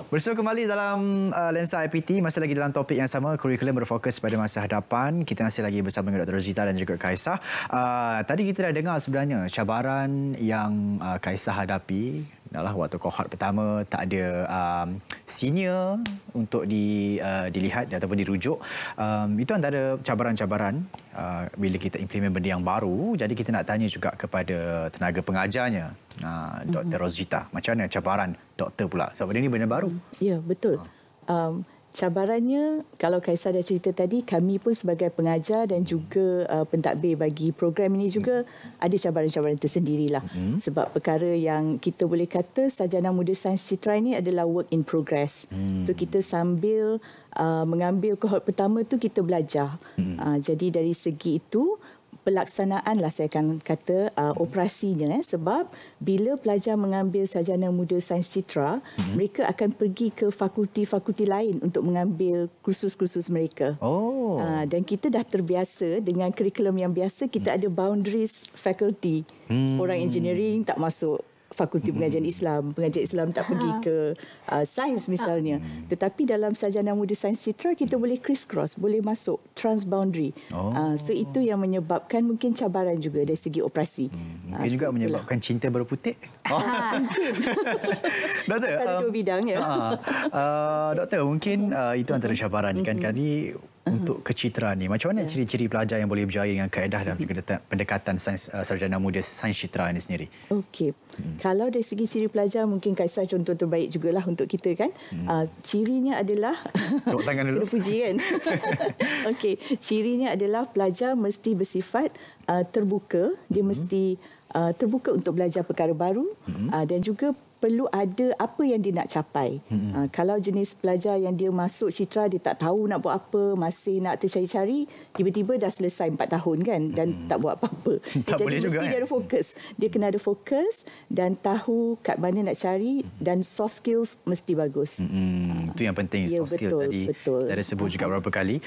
Bersua kembali dalam Lensa IPT, masih lagi dalam topik yang sama, kurikulum berfokus pada masa hadapan. Kita masih lagi bersama dengan Dr. Rozita dan juga Kaisah. Tadi kita dah dengar sebenarnya cabaran yang Kaisah hadapi adalah waktu kohort pertama tak ada senior untuk dilihat ataupun dirujuk. Itu antara cabaran-cabaran bila kita implement benda yang baru. Jadi kita nak tanya juga kepada tenaga pengajarnya, Dr. Rozita. Macam mana cabaran doktor pula? Sebab benda ini benda baru. Ya, betul. Cabarannya, kalau Kaisar dah cerita tadi, kami pun sebagai pengajar dan juga pentadbir bagi program ini juga ada cabaran-cabaran tersendirilah. Sebab perkara yang kita boleh kata Sarjana Muda Sains Citra ini adalah work in progress. So kita sambil mengambil kohort pertama tu kita belajar. Jadi dari segi itu, pelaksanaan lah saya akan kata operasinya, sebab bila pelajar mengambil Sarjana Muda Sains Citra, mereka akan pergi ke fakulti-fakulti lain untuk mengambil kursus-kursus mereka. Dan kita dah terbiasa dengan kurikulum yang biasa, kita ada boundaries faculty. Orang engineering tak masuk Fakulti Pengajian Islam. Pengajian Islam tak pergi ke sains misalnya. Tetapi dalam Sarjana Muda Sains Citra, kita boleh criss-cross, boleh masuk transboundary. So itu yang menyebabkan mungkin cabaran juga dari segi operasi. Mungkin juga menyebabkan cinta berputik. Mungkin. Doktor, ada dua bidang ya. Doktor, mungkin itu antara cabaran kan kali untuk kecitraan ni. Macam mana ciri-ciri pelajar yang boleh berjaya dengan kaedah dan pendekatan sains Sarjana Muda Sains Citra ini sendiri? Okey. Kalau dari segi ciri pelajar, mungkin Kaisar contoh terbaik jugalah untuk kita kan. Cirinya adalah tepuk tangan dulu. Kena puji kan. Okey, cirinya adalah pelajar mesti bersifat terbuka, dia mesti terbuka untuk belajar perkara baru dan juga perlu ada apa yang dia nak capai. Kalau jenis pelajar yang dia masuk citra, dia tak tahu nak buat apa, masih nak tercari-cari, tiba-tiba dah selesai 4 tahun kan dan tak buat apa-apa. Jadi mesti dia ada fokus. Dia kena ada fokus dan tahu kat mana nak cari, dan soft skills mesti bagus. Itu yang penting, soft skill tadi. Kita ada sebut juga beberapa kali.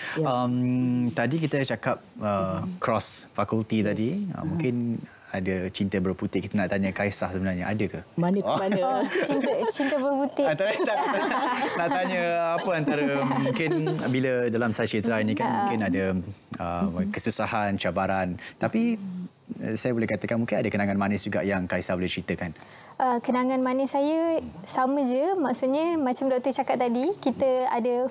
Tadi kita cakap cross fakulti tadi. Mungkin ada cinta berputik. Kita nak tanya Kaisah sebenarnya, ada ke? Mana ke mana? Cinta berputik. Nak tanya apa antara mungkin bila dalam Sains Citra ini kan mungkin ada kesusahan, cabaran. Tapi saya boleh katakan mungkin ada kenangan manis juga yang Kaisah boleh ceritakan. Kenangan manis saya sama je. Maksudnya macam doktor cakap tadi, kita ada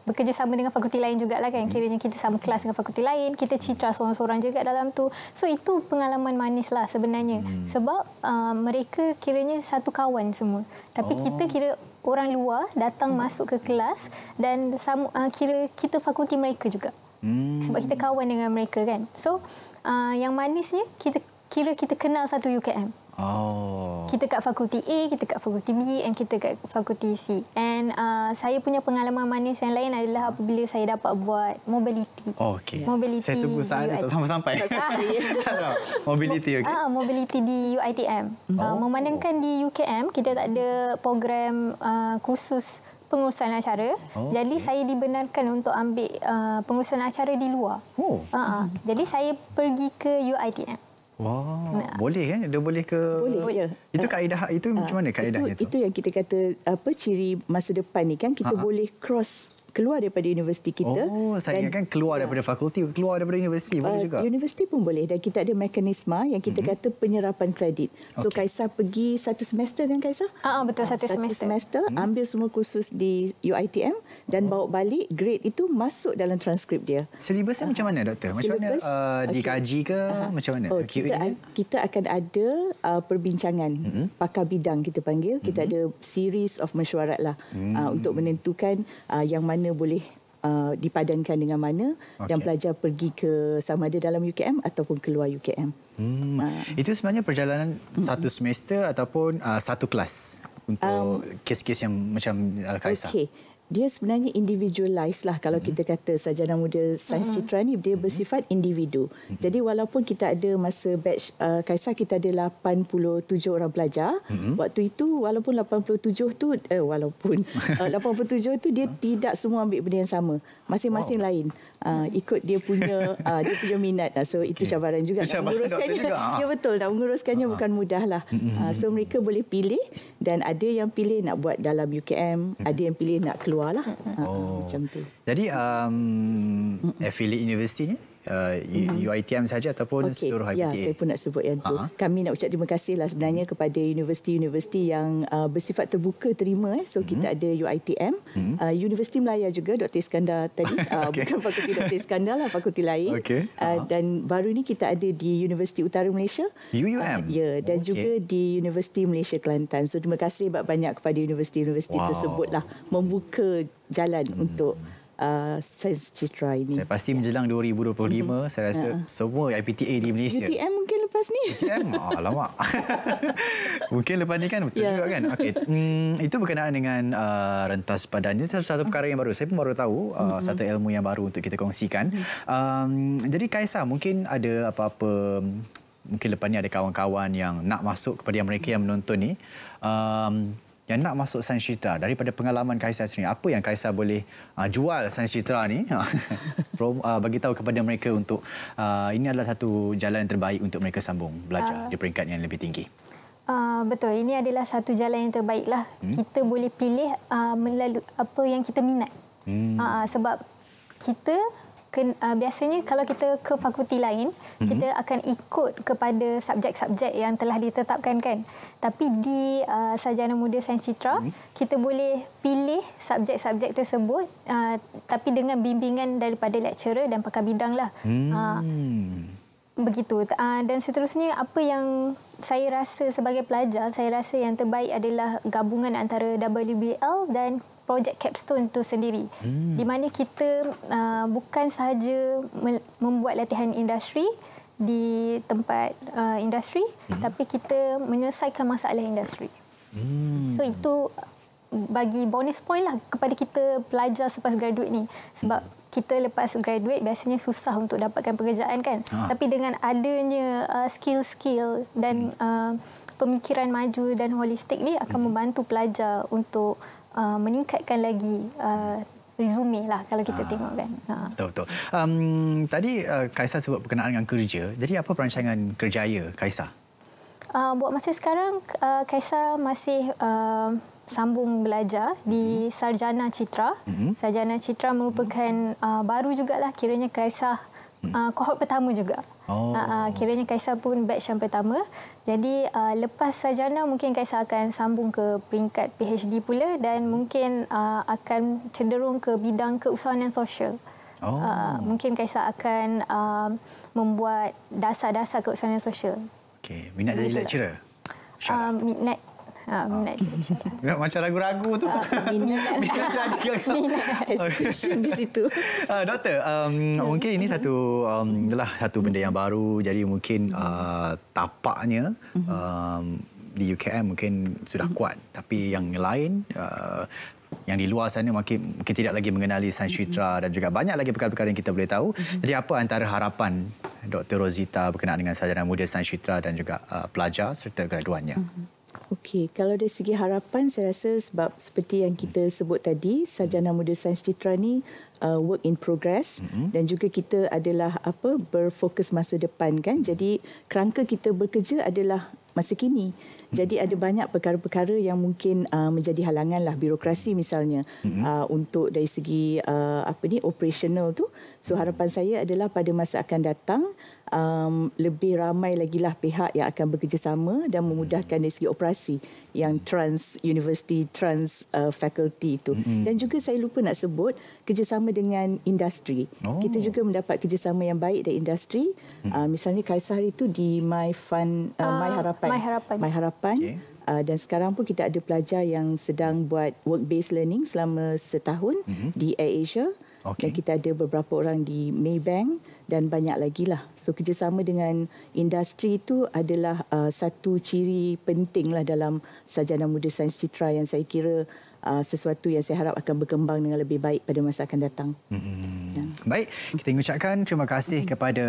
bekerjasama dengan fakulti lain jugalah kan. Kiranya kita sama kelas dengan fakulti lain, kita citra seorang-seorang juga dalam tu. So itu pengalaman manis lah sebenarnya. Sebab mereka kiranya satu kawan semua. Tapi kita kira orang luar datang masuk ke kelas dan kira kita fakulti mereka juga. Sebab kita kawan dengan mereka kan. So yang manisnya kita kenal satu UKM. Kita kat fakulti A, kita kat fakulti B, dan kita kat fakulti C. And saya punya pengalaman manis yang lain adalah apabila saya dapat buat mobility. Mobility. Saya tunggu saat itu sampai. Mobility, mobility di UiTM. Memandangkan di UKM kita tak ada program kursus pengurusan acara. Jadi saya dibenarkan untuk ambil pengurusan acara di luar. Jadi saya pergi ke UiTM. Boleh kan? Dia boleh ke... Boleh. Itu kaedah, itu macam mana kaedahnya tu? Itu yang kita kata ciri masa depan ni kan, kita boleh cross keluar daripada universiti kita. Saya ingatkan keluar daripada fakulti, keluar daripada universiti boleh juga. Universiti pun boleh, dan kita ada mekanisme yang kita kata penyerapan kredit. So Kaisar pergi 1 semester kan Kaisar? Betul, 1 semester. Ambil semua kursus di UiTM dan bawa balik, grade itu masuk dalam transkrip dia. Silibusnya macam mana doktor? Macam mana dikaji ke? Macam mana? Kita akan ada perbincangan pakar bidang kita panggil. Kita ada series of mesyuarat lah untuk menentukan yang mana boleh dipadankan dengan mana dan pelajar pergi ke sama ada dalam UKM ataupun keluar UKM. Itu sebenarnya perjalanan 1 semester ataupun 1 kelas untuk kes-kes yang macam Kaisar? dia sebenarnya individualized lah kalau kita kata sarjana muda Sains Citra ni dia bersifat individu. Jadi walaupun kita ada masa batch Kaisar kita ada 87 orang pelajar, waktu itu walaupun 87 tu 87 tu dia tidak semua ambil benda yang sama. Masing-masing lain. Ikut dia punya minat. So itu cabaran juga nak menguruskannya. Ya betul, nak menguruskannya bukan mudah lah. So mereka boleh pilih dan ada yang pilih nak buat dalam UKM, ada yang pilih nak keluar lah. Macam tu. Jadi affiliate universitinya UiTM saja ataupun seluruh IPTA? Ya, saya pun nak sebut yang tu. Kami nak ucap terima kasih lah sebenarnya kepada universiti-universiti yang bersifat terbuka terima. So kita ada UiTM, Universiti Melaya juga Dr. Iskandar tadi. Bukan Fakulti Dr. Iskandar lah, fakulti lain. Dan baru ni kita ada di Universiti Utara Malaysia. UUM? Ya, dan juga di Universiti Malaysia Kelantan. So terima kasih banyak kepada universiti-universiti tersebut lah membuka jalan untuk Sains Citra ini. Saya pasti menjelang 2025 saya rasa semua IPTA di Malaysia. UTM mungkin lepas ni. UTM? Alamak. Mungkin lepas ni kan betul juga kan. Okey. Itu berkenaan dengan rentas padan. Ini satu perkara yang baru. Saya pun baru tahu satu ilmu yang baru untuk kita kongsikan. Jadi Kaisar mungkin ada apa-apa, mungkin lepas ni ada kawan-kawan yang nak masuk kepada mereka yang menonton ni, yang nak masuk Sains Citra, daripada pengalaman Kaisar sendiri, apa yang Kaisar boleh jual Sains Citra ni, bagi tahu kepada mereka untuk ini adalah satu jalan yang terbaik untuk mereka sambung belajar di peringkat yang lebih tinggi. Betul, ini adalah satu jalan yang terbaiklah. Kita boleh pilih melalui apa yang kita minat. Sebab kita biasanya kalau kita ke fakulti lain, kita akan ikut kepada subjek-subjek yang telah ditetapkan kan. Tapi di Sarjana Muda Sains Citra, kita boleh pilih subjek-subjek tersebut tapi dengan bimbingan daripada lecturer dan pakar bidang lah. Begitu. Dan seterusnya, apa yang saya rasa sebagai pelajar, saya rasa yang terbaik adalah gabungan antara WBL dan projek capstone itu sendiri, di mana kita bukan sahaja membuat latihan industri di tempat industri, tapi kita menyelesaikan masalah industri. So itu bagi bonus point lah kepada kita pelajar selepas graduate ni, sebab kita lepas graduate biasanya susah untuk dapatkan pekerjaan kan. Tapi dengan adanya skill-skill dan pemikiran maju dan holistik ni akan membantu pelajar untuk meningkatkan lagi resume lah kalau kita tengok kan. Betul-betul. Tadi Kaisar sebut berkenaan dengan kerja. Jadi apa perancangan kerjaya Kaisar? Buat masa sekarang, Kaisar masih sambung belajar di Sarjana Citra. Sarjana Citra merupakan baru jugalah, kiranya Kaisar kohort pertama juga. Kiranya Kaisar pun batch yang pertama. Jadi lepas sarjana mungkin Kaisar akan sambung ke peringkat PhD pula dan mungkin akan cenderung ke bidang keusahawanan sosial. Mungkin Kaisar akan membuat dasar-dasar keusahawanan sosial. Okey, minat jadi lecturer? Minat macam ragu-ragu tu. Minat hesitation di situ. Doktor, mungkin ini satu benda yang baru, jadi mungkin tapaknya di UKM mungkin sudah kuat, tapi yang lain yang di luar sana mungkin tidak lagi mengenali Sains Citra dan juga banyak lagi perkara-perkara yang kita boleh tahu. Jadi apa antara harapan Dr. Rozita berkenaan dengan sarjana muda Sains Citra dan juga pelajar serta graduannya? Okey, kalau dari segi harapan, saya rasa sebab seperti yang kita sebut tadi, Sarjana Muda Sains Citra ni work in progress dan juga kita adalah berfokus masa depan kan. Jadi kerangka kita bekerja adalah masa kini. Jadi ada banyak perkara-perkara yang mungkin menjadi halangan lah, birokrasi misalnya untuk dari segi operational tu. So harapan saya adalah pada masa akan datang lebih ramai lagi lah pihak yang akan bekerjasama dan memudahkan dari segi operasi yang trans university, trans faculty itu. Dan juga saya lupa nak sebut kerjasama dengan industri. Kita juga mendapat kerjasama yang baik dari industri. Misalnya Kaisar itu di My Harapan. Okay. Dan sekarang pun kita ada pelajar yang sedang buat work-based learning selama setahun di AirAsia. Dan kita ada beberapa orang di Maybank dan banyak lagi lah. So kerjasama dengan industri itu adalah satu ciri penting lah dalam Sarjana Muda Sains Citra yang saya kira sesuatu yang saya harap akan berkembang dengan lebih baik pada masa akan datang. Baik, kita mengucapkan terima kasih kepada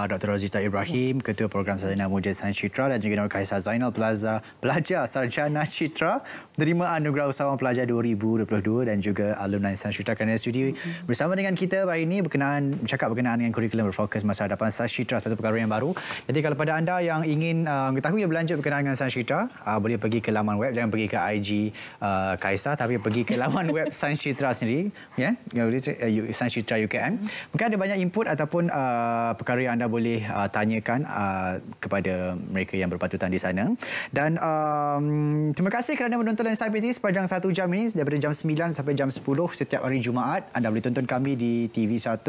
Dr. Rozita Ibrahim, Ketua Program Sarjana Muja Sains Citra, dan juga Nur Kaisar Zainal Plaza, Pelajar Sarjana Citra, penerima Anugerah Usahawan Pelajar 2022 dan juga alumni Sains Citra kerana sudi bersama dengan kita hari ini bercakap berkenaan dengan kurikulum berfokus masa hadapan Sains Citra, satu perkara yang baru. Jadi kalau pada anda yang ingin mengetahui lebih lanjut berkenaan dengan Sains Citra, boleh pergi ke laman web, jangan pergi ke IG Kaisar, tapi pergi ke laman web Sains Citra sendiri, ya, Sains Citra UKM. Mungkin ada banyak input ataupun perkara yang anda boleh tanyakan kepada mereka yang berpatutan di sana. Dan terima kasih kerana menonton Lensa IPT sepanjang 1 jam ini, daripada jam 9 sampai jam 10 setiap hari Jumaat. Anda boleh tonton kami di TV1,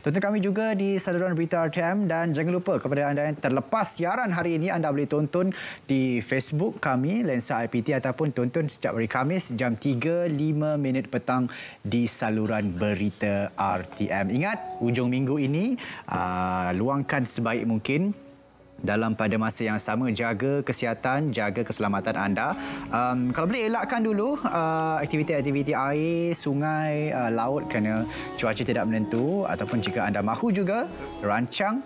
tonton kami juga di saluran berita RTM, dan jangan lupa kepada anda yang terlepas siaran hari ini, anda boleh tonton di Facebook kami Lensa IPT, ataupun tonton setiap hari Khamis jam 3.05 petang di saluran berita RTM. Ingat, hujung minggu ini luangkan sebaik mungkin dalam pada masa yang sama, jaga kesihatan, jaga keselamatan anda. Kalau boleh elakkan dulu aktiviti-aktiviti air, sungai, laut kerana cuaca tidak menentu, ataupun jika anda mahu juga rancang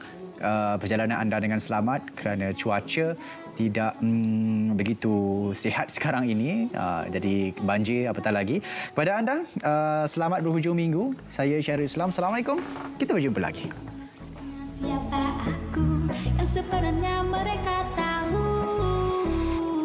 perjalanan anda dengan selamat kerana cuaca tidak begitu sihat sekarang ini, jadi banjir apatah lagi. Kepada anda, selamat berhujung minggu. Saya Syahrul Islam. Assalamualaikum. Kita berjumpa lagi. Siapa aku yang sebenarnya mereka tak